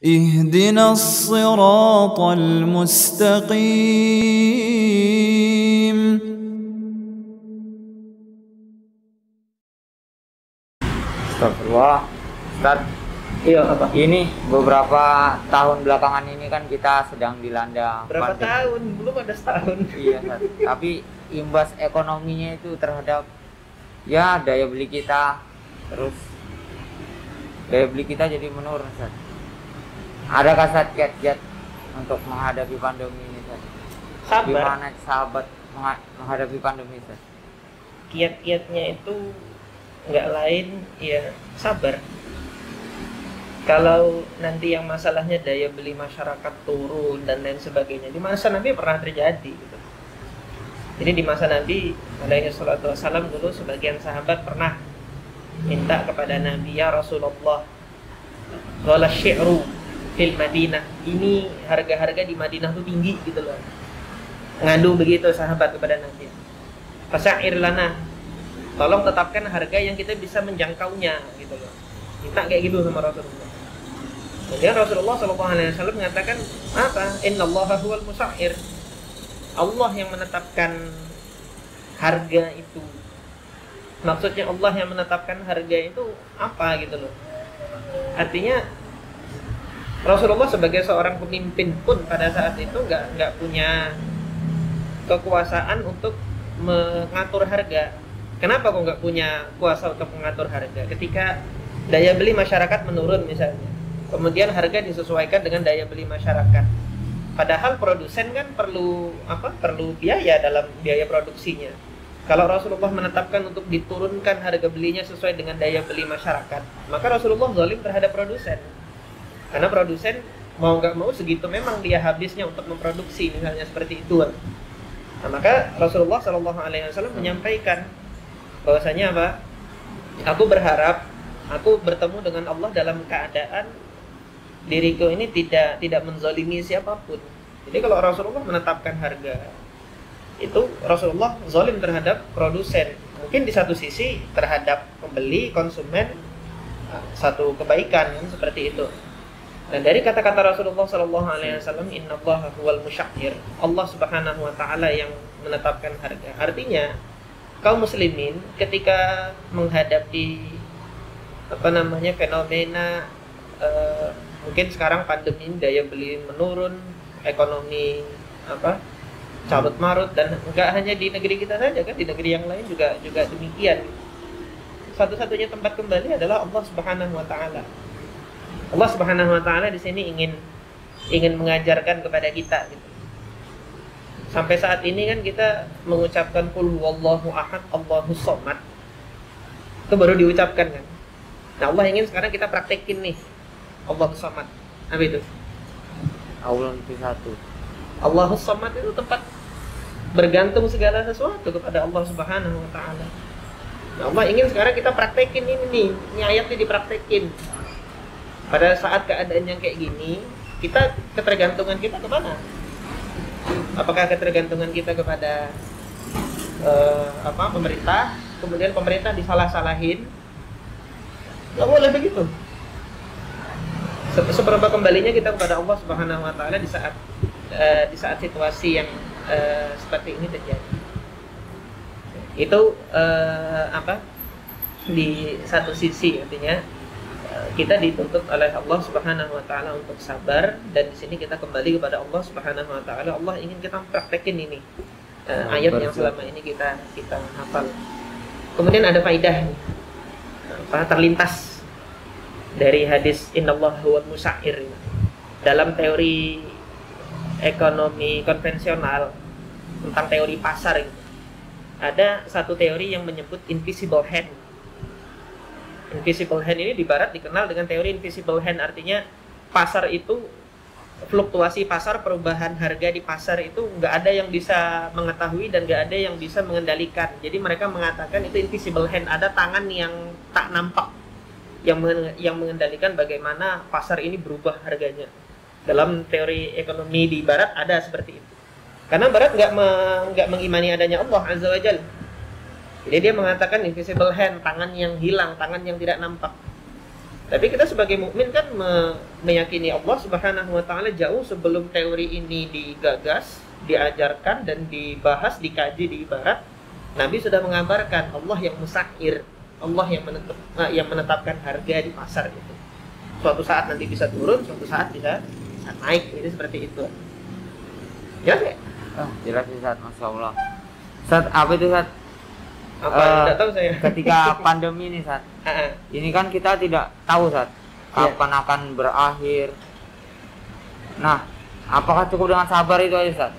اهدنا الصراط المستقيم. Astagfirullah, Ustaz. Iya, apa? Ini beberapa tahun belakangan ini kan kita sedang dilanda Berapa pandemi. tahun? Belum ada setahun. Iya, Ustaz. Tapi imbas ekonominya itu terhadap ya daya beli kita, terus daya beli kita jadi menurun, Ustaz. Adakah Ustaz kiat-kiat untuk menghadapi pandemi ini, Ustaz? Sabar. Gimana sahabat menghadapi pandemi, Ustaz? Kiat-kiatnya itu nggak lain ya sabar. Kalau nanti yang masalahnya daya beli masyarakat turun dan lain sebagainya, di masa Nabi pernah terjadi gitu. Jadi di masa Nabi alaihi salatu wassalam dulu sebagian sahabat pernah minta kepada Nabi, ya Rasulullah, wala syi'ru fil Madinah, ini harga-harga di Madinah tuh tinggi gitu loh. Ngadu begitu sahabat kepada Nabi. Fasa'ir lana, tolong tetapkan harga yang kita bisa menjangkaunya gitu loh. Minta kayak gitu sama Rasulullah. Kemudian Rasulullah SAW mengatakan apa? Innallaha huwal musa'ir. Allah yang menetapkan harga itu. Maksudnya Allah yang menetapkan harga itu apa gitu loh. Artinya Rasulullah sebagai seorang pemimpin pun pada saat itu nggak punya kekuasaan untuk mengatur harga. Kenapa kok nggak punya kuasa untuk mengatur harga? Ketika daya beli masyarakat menurun misalnya, kemudian harga disesuaikan dengan daya beli masyarakat. Padahal produsen kan perlu biaya dalam biaya produksinya. Kalau Rasulullah menetapkan untuk diturunkan harga belinya sesuai dengan daya beli masyarakat, maka Rasulullah zalim terhadap produsen. Karena produsen mau nggak mau segitu memang dia habisnya untuk memproduksi, misalnya seperti itu. Nah, maka Rasulullah SAW menyampaikan bahwasanya apa? Aku berharap aku bertemu dengan Allah dalam keadaan diriku ini tidak menzalimi siapapun. Jadi kalau Rasulullah menetapkan harga, itu Rasulullah zalim terhadap produsen. Mungkin di satu sisi terhadap pembeli, konsumen, satu kebaikan kan, seperti itu. Dan dari kata-kata Rasulullah SAW, innallaha huwal musyair, Allah Subhanahu wa taala yang menetapkan harga. Artinya kaum muslimin ketika menghadapi fenomena mungkin sekarang pandemi ini daya beli menurun, ekonomi carut marut, dan enggak hanya di negeri kita saja kan, di negeri yang lain juga demikian. Satu-satunya tempat kembali adalah Allah Subhanahu wa taala. Allah Subhanahu wa taala di sini ingin mengajarkan kepada kita gitu. Sampai saat ini kan kita mengucapkan qul huwallahu ahad, Allahus samad. Itu baru diucapkan kan. Nah, Allah ingin sekarang kita praktekin nih Allahus samad. Apa itu? Allah itu satu. Allahus samad itu tempat bergantung segala sesuatu kepada Allah Subhanahu wa taala. Nah, Allah ingin sekarang kita praktekin ini nih. Ini ayatnya dipraktekin. Pada saat keadaan yang kayak gini, ketergantungan kita kemana? Apakah ketergantungan kita kepada pemerintah, kemudian pemerintah disalah-salahin? Nggak boleh begitu. Seberapa kembalinya kita kepada Allah Subhanahu wa taala di saat situasi yang seperti ini terjadi. Itu di satu sisi artinya kita dituntut oleh Allah Subhanahu wa taala untuk sabar, dan di sini kita kembali kepada Allah Subhanahu wa taala. Allah ingin kita praktekin ini ayat yang selama ini kita hafal. Kemudian ada faidah terlintas dari hadis innallaha huwal musa'ir. Dalam teori ekonomi konvensional tentang teori pasar gitu, ada satu teori yang menyebut invisible hand. Invisible hand ini di barat dikenal dengan teori invisible hand, artinya pasar itu, fluktuasi pasar, perubahan harga di pasar itu nggak ada yang bisa mengetahui dan nggak ada yang bisa mengendalikan. Jadi mereka mengatakan itu invisible hand, ada tangan yang tak nampak yang mengendalikan bagaimana pasar ini berubah harganya. Dalam teori ekonomi di barat ada seperti itu. Karena barat nggak mengimani adanya Allah Azza wa Jalla. Jadi dia mengatakan invisible hand, tangan yang hilang, tangan yang tidak nampak. Tapi kita sebagai mukmin kan meyakini Allah Subhanahu wa taala jauh sebelum teori ini digagas, diajarkan dan dibahas, dikaji di barat. Nabi sudah mengabarkan Allah yang musakhir, Allah yang menetapkan harga di pasar itu. Suatu saat nanti bisa turun, suatu saat bisa naik. Jadi seperti itu. Ya, jelas Ustaz, Masya Allah. Ustaz, apa itu Ustaz? Apa tidak tahu saya. Ketika pandemi ini Ustaz, ini kan kita tidak tahu Ustaz kapan akan berakhir. Nah, apakah cukup dengan sabar itu aja Ustaz?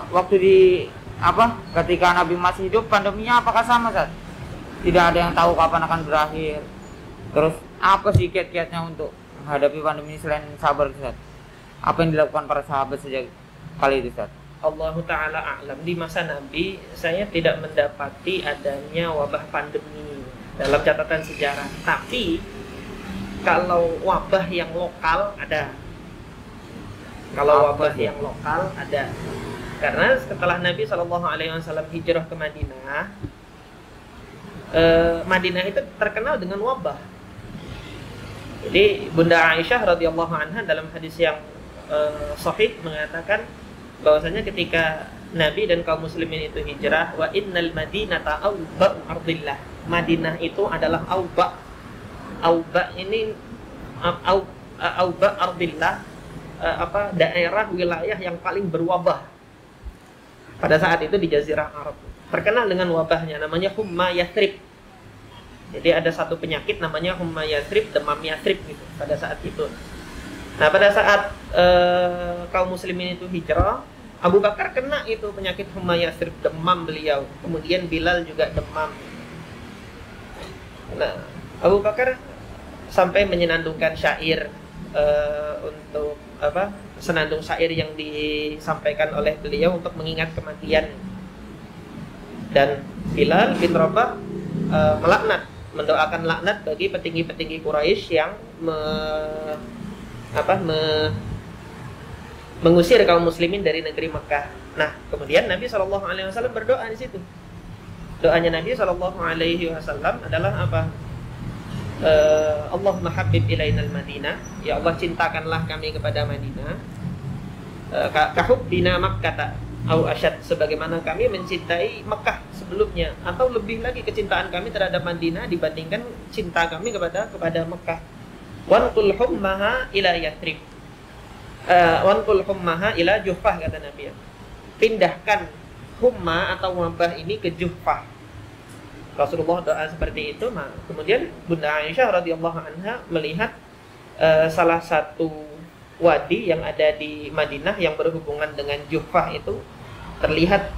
Waktu ketika Nabi masih hidup, pandeminya apakah sama Ustaz? Tidak ada yang tahu kapan akan berakhir. Terus apa sih kiat-kiatnya untuk menghadapi pandemi selain sabar Ustaz? Apa yang dilakukan para sahabat sejak kali itu Ustaz? Allah Ta'ala a'lam. Di masa Nabi saya tidak mendapati adanya wabah pandemi dalam catatan sejarah. Tapi kalau wabah yang lokal ada. Karena setelah Nabi SAW hijrah ke Madinah, Madinah itu terkenal dengan wabah. Jadi Bunda Aisyah radhiyallahu anha dalam hadis yang sahih mengatakan bahwasanya ketika Nabi dan kaum muslimin itu hijrah, wa innal madinata awba'u ardillah. Madinah itu adalah awba'. Awba' ini awba' ardillah, daerah wilayah yang paling berwabah. Pada saat itu di Jazirah Arab. Terkenal dengan wabahnya, namanya Humma Yathrib. Jadi ada satu penyakit namanya Humma Yathrib, demam Yathrib gitu pada saat itu. Nah, pada saat kaum muslimin itu hijrah, Abu Bakar kena itu penyakit Humma Yathrib, demam beliau. Kemudian Bilal juga demam. Nah, Abu Bakar sampai menyenandungkan syair untuk senandung syair yang disampaikan oleh beliau untuk mengingat kematian. Dan Bilal bin Rabah mendoakan laknat bagi petinggi-petinggi Quraisy yang mengusir kaum muslimin dari negeri Mekah. Nah, kemudian Nabi SAW berdoa di situ. Doanya Nabi SAW adalah apa? Allahumma habib ilainal Madinah. Ya Allah, cintakanlah kami kepada Madinah. Kahubbina Makkah au asyad, sebagaimana kami mencintai Mekah sebelumnya, atau lebih lagi kecintaan kami terhadap Madinah dibandingkan cinta kami kepada Mekah. Wanqul hummaha ila Yathrib. Wanqul hummaha ila Juhfah, kata Nabi. Pindahkan humma atau wabah ini ke Juhfah. Rasulullah doa seperti itu. Nah, kemudian Bunda Aisyah radhiyallahu anha melihat salah satu wadi yang ada di Madinah yang berhubungan dengan Juhfah itu terlihat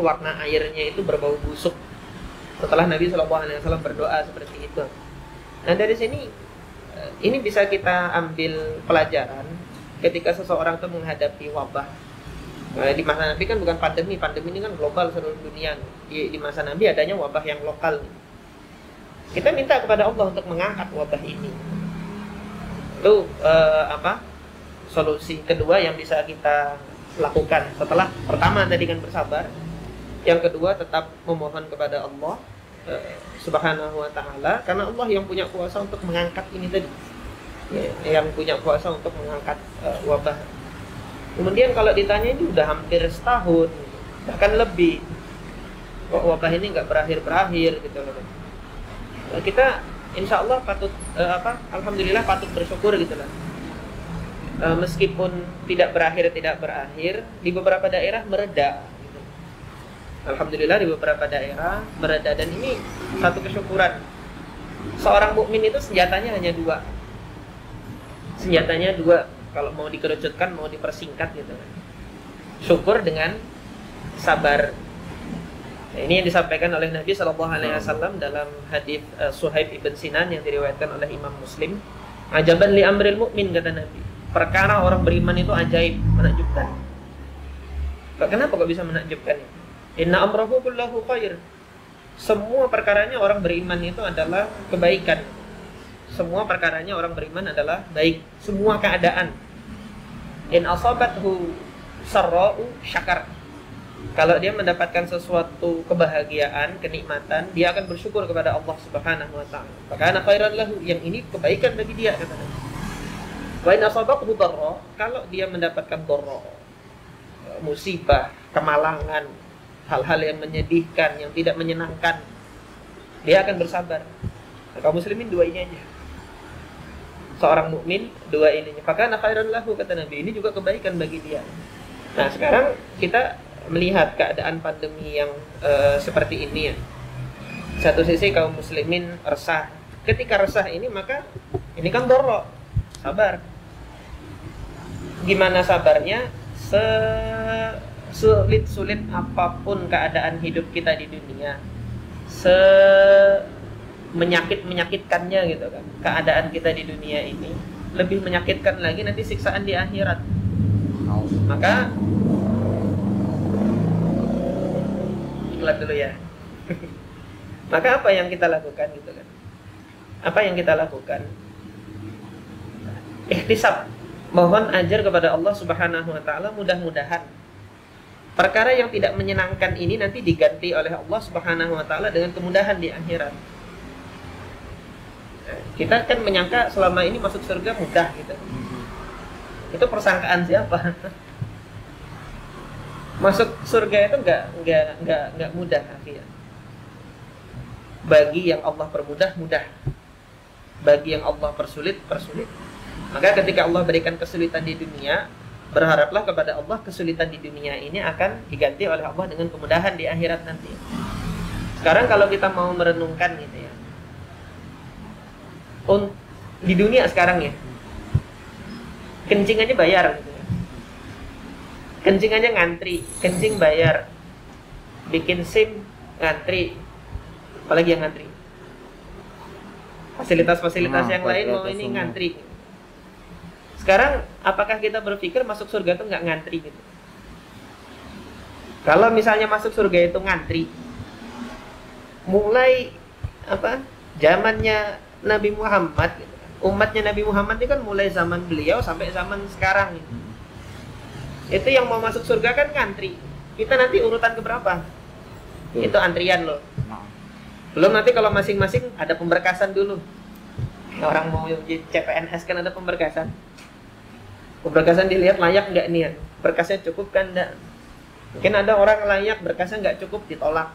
warna airnya itu berbau busuk setelah Nabi SAW berdoa seperti itu. Nah, dari sini ini bisa kita ambil pelajaran ketika seseorang itu menghadapi wabah. Nah, di masa Nabi kan bukan pandemi ini kan global seluruh dunia. Di masa Nabi adanya wabah yang lokal. Kita minta kepada Allah untuk mengangkat wabah ini. Itu solusi kedua yang bisa kita lakukan. Setelah pertama tadi kan bersabar, yang kedua tetap memohon kepada Allah Subhanahu wa ta'ala, karena Allah yang punya kuasa untuk mengangkat ini tadi, yang punya kuasa untuk mengangkat wabah. Kemudian kalau ditanya, ini udah hampir setahun, bahkan lebih, kok wabah ini nggak berakhir gitu. Kita insya Allah patut alhamdulillah patut bersyukur gitu lah. Meskipun tidak berakhir di beberapa daerah mereda gitu. Alhamdulillah di beberapa daerah mereda, dan ini satu kesyukuran. Seorang mukmin itu senjatanya hanya dua, kalau mau dikerucutkan, mau dipersingkat gitu. Syukur dengan sabar. Nah, ini yang disampaikan oleh Nabi SAW dalam hadis Suhaib ibn Sinan yang diriwayatkan oleh Imam Muslim. Ajaban li amril mu'min, kata Nabi. Perkara orang beriman itu ajaib, menakjubkan. Kenapa kok bisa menakjubkan? Inna amrahu kullahu khair. Semua perkaranya orang beriman itu adalah kebaikan. Semua perkaranya orang beriman adalah baik. Semua keadaan. In asabathu sarra'u syakar. Kalau dia mendapatkan sesuatu kebahagiaan, kenikmatan, dia akan bersyukur kepada Allah Subhanahu wa taala. Maka khairan lahu, yang ini kebaikan bagi dia kata Nabi. Wa in asabathu dharra, kalau dia mendapatkan dharra, musibah, kemalangan, hal-hal yang menyedihkan, yang tidak menyenangkan, dia akan bersabar. Nah, kaum muslimin dua ini aja. Seorang mukmin dua ininya. Maka khairan lahu kata Nabi, ini juga kebaikan bagi dia. Nah, sekarang kita melihat keadaan pandemi yang seperti ini ya. Satu sisi kaum muslimin resah. Ketika resah ini maka ini kan dharra, sabar. Gimana sabarnya? Sulit apapun keadaan hidup kita di dunia, menyakitkannya gitu kan. Keadaan kita di dunia ini lebih menyakitkan lagi nanti siksaan di akhirat. Maka iklan dulu ya. Maka apa yang kita lakukan gitu kan? Apa yang kita lakukan? Ihtisab, mohon ajar kepada Allah Subhanahu wa taala, mudah-mudahan perkara yang tidak menyenangkan ini nanti diganti oleh Allah Subhanahu wa taala dengan kemudahan di akhirat. Kita kan menyangka selama ini masuk surga mudah gitu. Itu persangkaan siapa? Masuk surga itu enggak mudah akhirnya. Bagi yang Allah permudah, mudah. Bagi yang Allah persulit, persulit. Maka ketika Allah berikan kesulitan di dunia, berharaplah kepada Allah kesulitan di dunia ini akan diganti oleh Allah dengan kemudahan di akhirat nanti. Sekarang kalau kita mau merenungkan gitu ya, di dunia sekarang ya, kencing aja bayar gitu ya. Kencing aja ngantri, kencing bayar. Bikin SIM ngantri. Apalagi yang ngantri? Fasilitas-fasilitas yang lain mau ini ngantri. Sekarang apakah kita berpikir masuk surga itu nggak ngantri gitu? Kalau misalnya masuk surga itu ngantri, mulai apa? Zamannya Nabi Muhammad gitu. Umatnya Nabi Muhammad itu kan mulai zaman beliau sampai zaman sekarang gitu. Itu yang mau masuk surga kan ngantri. Kita nanti urutan keberapa? Itu antrian loh. Belum nanti kalau masing-masing ada pemberkasan dulu. Orang mau jadi CPNS kan ada pemberkasan. Pemberkasan dilihat layak nggak nih ya? Berkasnya cukup kan enggak? Mungkin ada orang layak, berkasnya nggak cukup, ditolak.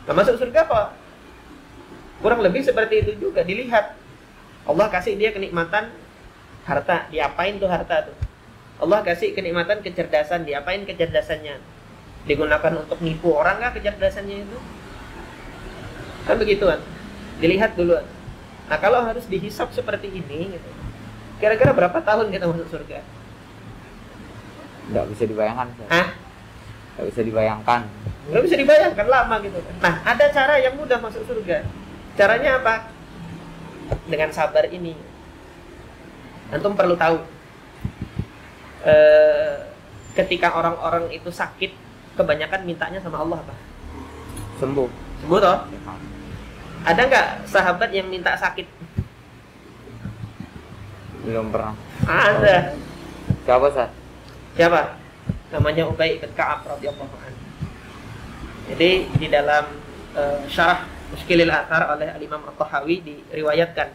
Nah, masuk surga kok kurang lebih seperti itu juga, dilihat. Allah kasih dia kenikmatan harta, diapain tuh harta tuh? Allah kasih kenikmatan kecerdasan, diapain kecerdasannya? Digunakan untuk nipu orang nggak kecerdasannya itu? Kan begituan, dilihat duluan. Nah, kalau harus dihisap seperti ini gitu, kira-kira berapa tahun kita masuk surga? Nggak bisa dibayangkan. Hah? Nggak bisa dibayangkan. Nggak bisa dibayangkan, lama gitu. Nah, ada cara yang mudah masuk surga. Caranya apa? Dengan sabar ini. Antum perlu tahu, ketika orang-orang itu sakit, kebanyakan mintanya sama Allah apa? Sembuh. Sembuh toh? Ada nggak sahabat yang minta sakit? Belum pernah. Ada. Siapa, Sat? Siapa? Namanya Ubay bin Ka'ab radhiyallahu anhu. Jadi di dalam syarah Mushkilil Athar oleh Al-Imam At-Tahawi diriwayatkan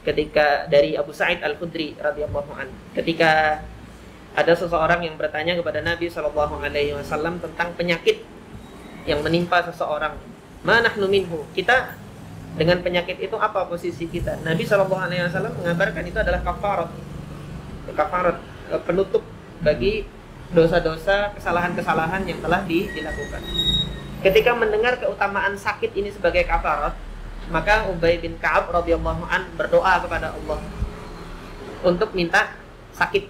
ketika dari Abu Sa'id Al-Khudri radhiyallahu anhu, ketika ada seseorang yang bertanya kepada Nabi SAW tentang penyakit yang menimpa seseorang. Ma nahnu minhu, kita dengan penyakit itu apa posisi kita? Nabi SAW mengabarkan itu adalah kafarat. Kafarat, penutup bagi dosa-dosa, kesalahan-kesalahan yang telah dilakukan. Ketika mendengar keutamaan sakit ini sebagai kafarat, maka Ubay bin Ka'ab radhiyallahu an berdoa kepada Allah untuk minta sakit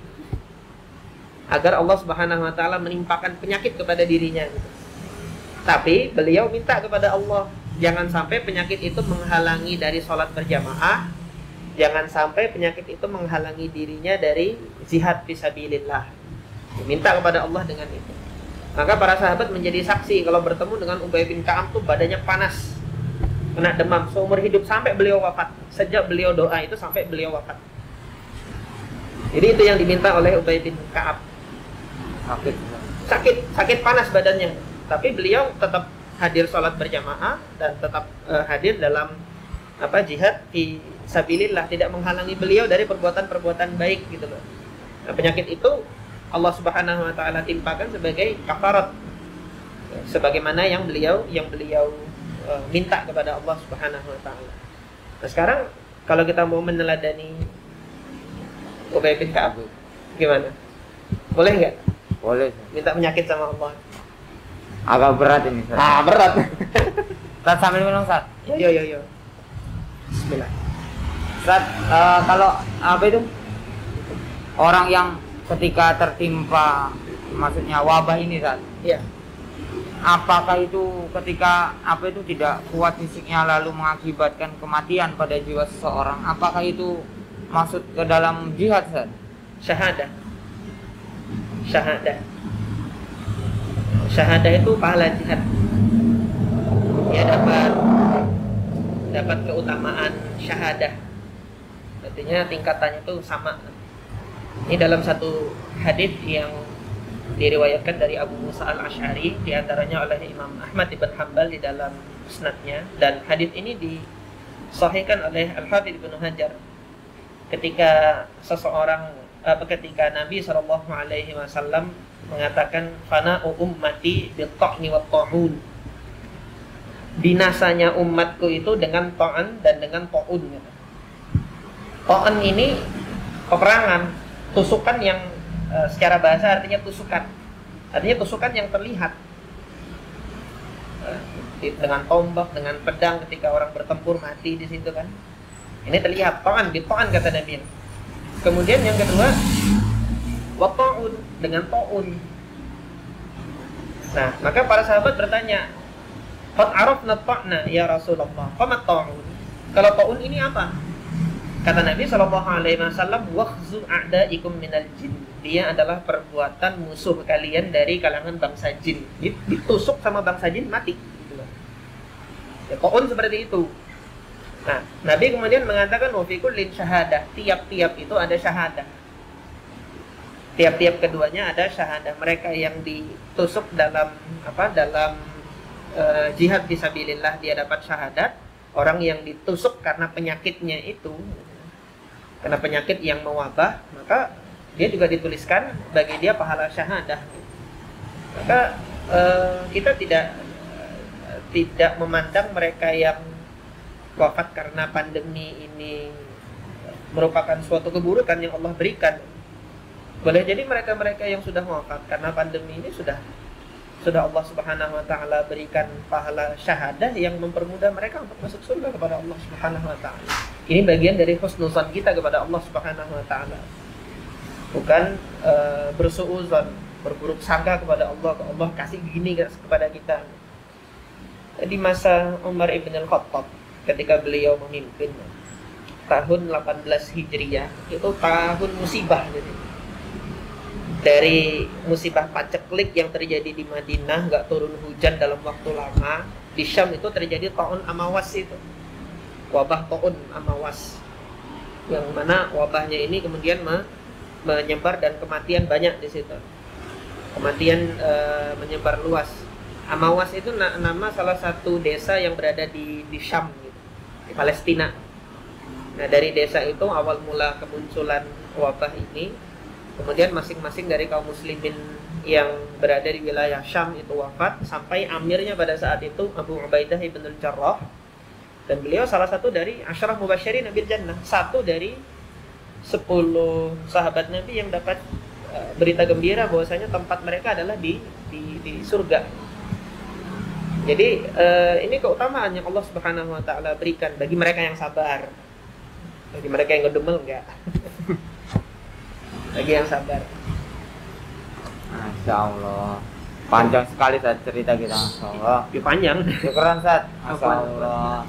agar Allah Subhanahu wa taala menimpakan penyakit kepada dirinya. Tapi beliau minta kepada Allah, jangan sampai penyakit itu menghalangi dari sholat berjamaah, jangan sampai penyakit itu menghalangi dirinya dari jihad fisabilillah. Minta kepada Allah dengan itu. Maka para sahabat menjadi saksi kalau bertemu dengan Ubay bin Ka'ab tuh badannya panas, kena demam seumur hidup sampai beliau wafat. Sejak beliau doa itu sampai beliau wafat. Jadi itu yang diminta oleh Ubay bin Ka'ab. Sakit. sakit panas badannya, tapi beliau tetap hadir sholat berjamaah dan tetap hadir dalam jihad fi sabilillah, tidak menghalangi beliau dari perbuatan-perbuatan baik gitu loh. Nah, penyakit itu Allah Subhanahu wa taala timpakan sebagai kafarat, sebagaimana yang beliau minta kepada Allah Subhanahu wa taala. Nah, sekarang kalau kita mau meneladani Ubay bin Ka'ab, gimana? Boleh nggak? Boleh. Minta penyakit sama Allah. Agak berat ini, Ustaz. Berat. Ustaz sambil minum, Ustaz. Yo. Bismillah. Ustaz, kalau itu orang yang ketika tertimpa, maksudnya wabah ini, Ustaz. Iya. Apakah itu ketika tidak kuat fisiknya lalu mengakibatkan kematian pada jiwa seseorang? Apakah itu masuk ke dalam jihad, Ustaz? Syahadah itu pahala jihad. Dia dapat keutamaan syahadah. Artinya tingkatannya itu sama. Ini dalam satu hadis yang diriwayatkan dari Abu Musa al-Asy'ari, diantaranya oleh Imam Ahmad ibn Hanbal di dalam musnadnya, dan hadis ini disahihkan oleh Al-Hafidz Ibnu Hajar ketika Nabi SAW mengatakan fana'u ummati bit-ta'ni wat-ta'un, binasanya umatku itu dengan ta'an dan dengan ta'un. Ta'an ini peperangan, tusukan yang secara bahasa artinya tusukan yang terlihat dengan tombak, dengan pedang, ketika orang bertempur mati di situ kan. Ini terlihat ta'an bit-ta'an kata Nabi. Kemudian yang kedua wa-ta'un, dengan ta'un. Nah, maka para sahabat bertanya, qad arafna ta'na ya Rasulullah, qama ta'un? Kalau ta'un ini apa? Kata Nabi SAW, wakhzu a'daikum minal jin. Dia adalah perbuatan musuh kalian dari kalangan bangsa jin. Ditusuk sama bangsa jin mati. Ya, ta'un seperti itu. Nah, Nabi kemudian mengatakan wa fi kullin syahadah. Tiap-tiap itu ada syahadah. Tiap-tiap keduanya ada syahadah. Mereka yang ditusuk dalam jihad fisabilillah dia dapat syahadat. Orang yang ditusuk karena penyakitnya itu, karena penyakit yang mewabah, maka dia juga dituliskan bagi dia pahala syahadah. Maka kita tidak memandang mereka yang wafat karena pandemi ini merupakan suatu keburukan yang Allah berikan. Boleh jadi mereka-mereka yang sudah wafat karena pandemi ini sudah Allah Subhanahu wa taala berikan pahala syahadah yang mempermudah mereka untuk masuk surga kepada Allah Subhanahu wa taala. Ini bagian dari husnuzan kita kepada Allah Subhanahu wa taala. Bukan bersuudzon, berburuk sangka kepada Allah kasih gini kepada kita. Di masa Umar ibn al-Khattab, ketika beliau memimpin tahun 18 Hijriah, itu tahun musibah gitu. Dari musibah paceklik yang terjadi di Madinah, nggak turun hujan dalam waktu lama. Di Syam itu terjadi ta'un amawas itu, wabah ta'un amawas, yang mana wabahnya ini kemudian menyebar dan kematian banyak di situ. Kematian menyebar luas. Amawas itu nama salah satu desa yang berada di Syam gitu, di Palestina. Nah, dari desa itu awal mula kemunculan wabah ini. Kemudian masing-masing dari kaum muslimin yang berada di wilayah Syam itu wafat, sampai amirnya pada saat itu Abu Ubaidah ibn al-Jarrah, dan beliau salah satu dari Asyarah Mubasysyirin bil Jannah, satu dari 10 sahabat Nabi yang dapat berita gembira bahwasanya tempat mereka adalah di surga. Jadi ini keutamaan yang Allah Subhanahu wa taala berikan bagi mereka yang sabar. Bagi mereka yang ngedumel enggak. Bagi yang sabar. Masya Allah, panjang sekali saat cerita kita. Masya Allah. Panjang. Syukuran Ustaz. Masya Allah.